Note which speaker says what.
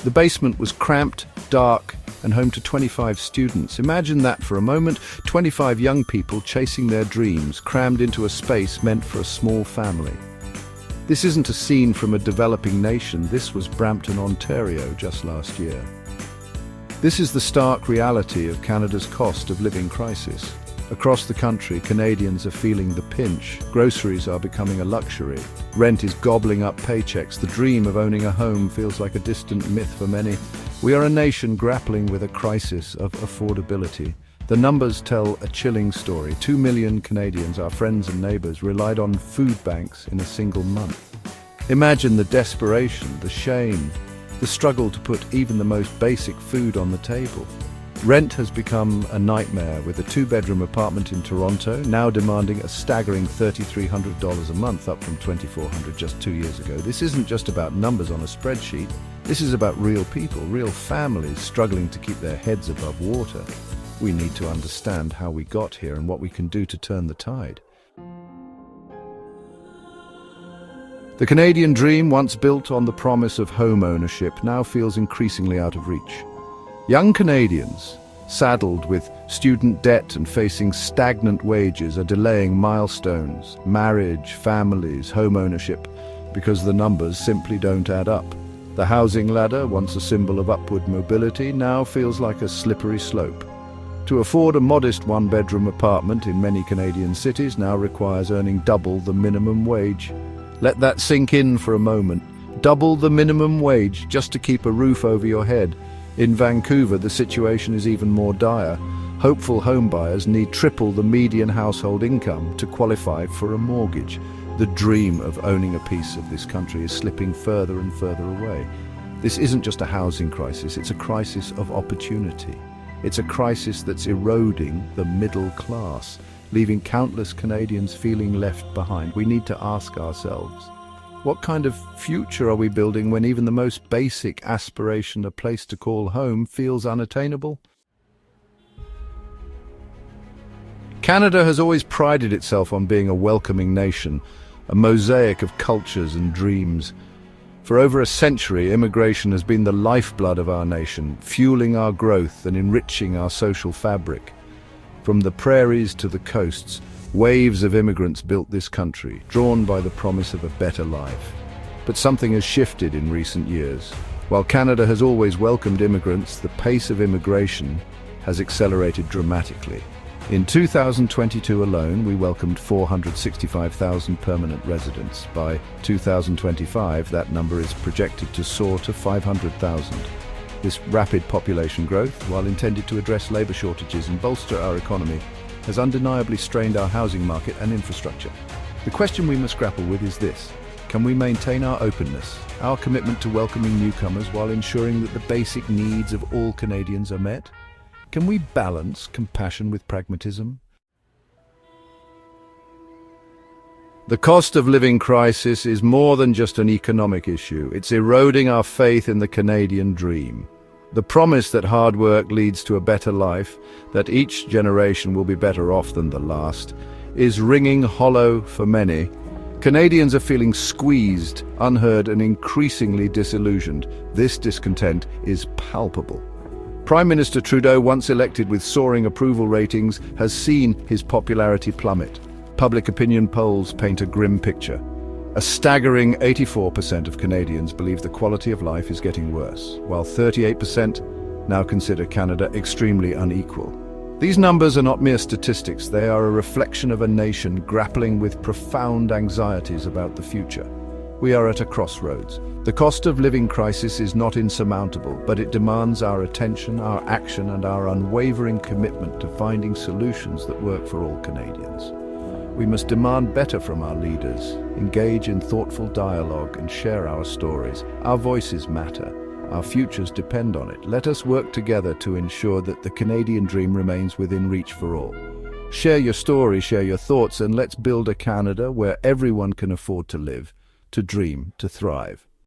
Speaker 1: The basement was cramped, dark, and home to 25 students. Imagine that for a moment, 25 young people chasing their dreams, crammed into a space meant for a small family. This isn't a scene from a developing nation, this was Brampton, Ontario, just last year. This is the stark reality of Canada's cost of living crisis. Across the country, Canadians are feeling the pinch. Groceries are becoming a luxury. Rent is gobbling up paychecks. The dream of owning a home feels like a distant myth for many. We are a nation grappling with a crisis of affordability. The numbers tell a chilling story. 2 million Canadians, our friends and neighbours, relied on food banks in a single month. Imagine the desperation, the shame, the struggle to put even the most basic food on the table. Rent has become a nightmare, with a two-bedroom apartment in Toronto now demanding a staggering $3,300 a month, up from $2,400 just 2 years ago. This isn't just about numbers on a spreadsheet. This is about real people, real families struggling to keep their heads above water. We need to understand how we got here and what we can do to turn the tide. The Canadian dream, once built on the promise of home ownership, now feels increasingly out of reach. Young Canadians, saddled with student debt and facing stagnant wages, are delaying milestones, marriage, families, home ownership, because the numbers simply don't add up. The housing ladder, once a symbol of upward mobility, now feels like a slippery slope. To afford a modest one-bedroom apartment in many Canadian cities now requires earning double the minimum wage. Let that sink in for a moment. Double the minimum wage just to keep a roof over your head. In Vancouver, the situation is even more dire. Hopeful homebuyers need triple the median household income to qualify for a mortgage. The dream of owning a piece of this country is slipping further and further away. This isn't just a housing crisis, it's a crisis of opportunity. It's a crisis that's eroding the middle class, leaving countless Canadians feeling left behind. We need to ask ourselves, what kind of future are we building when even the most basic aspiration, a place to call home, feels unattainable? Canada has always prided itself on being a welcoming nation, a mosaic of cultures and dreams. For over a century, immigration has been the lifeblood of our nation, fueling our growth and enriching our social fabric. From the prairies to the coasts, waves of immigrants built this country, drawn by the promise of a better life. But something has shifted in recent years. While Canada has always welcomed immigrants, the pace of immigration has accelerated dramatically. In 2022 alone, we welcomed 465,000 permanent residents. By 2025, that number is projected to soar to 500,000. This rapid population growth, while intended to address labor shortages and bolster our economy, has undeniably strained our housing market and infrastructure. The question we must grapple with is this: can we maintain our openness, our commitment to welcoming newcomers while ensuring that the basic needs of all Canadians are met? Can we balance compassion with pragmatism? The cost of living crisis is more than just an economic issue. It's eroding our faith in the Canadian dream. The promise that hard work leads to a better life, that each generation will be better off than the last, is ringing hollow for many. Canadians are feeling squeezed, unheard, and increasingly disillusioned. This discontent is palpable. Prime Minister Trudeau, once elected with soaring approval ratings, has seen his popularity plummet. Public opinion polls paint a grim picture. A staggering 84% of Canadians believe the quality of life is getting worse, while 38% now consider Canada extremely unequal. These numbers are not mere statistics, they are a reflection of a nation grappling with profound anxieties about the future. We are at a crossroads. The cost of living crisis is not insurmountable, but it demands our attention, our action, and our unwavering commitment to finding solutions that work for all Canadians. We must demand better from our leaders, engage in thoughtful dialogue, and share our stories. Our voices matter. Our futures depend on it. Let us work together to ensure that the Canadian dream remains within reach for all. Share your story, share your thoughts, and let's build a Canada where everyone can afford to live, to dream, to thrive.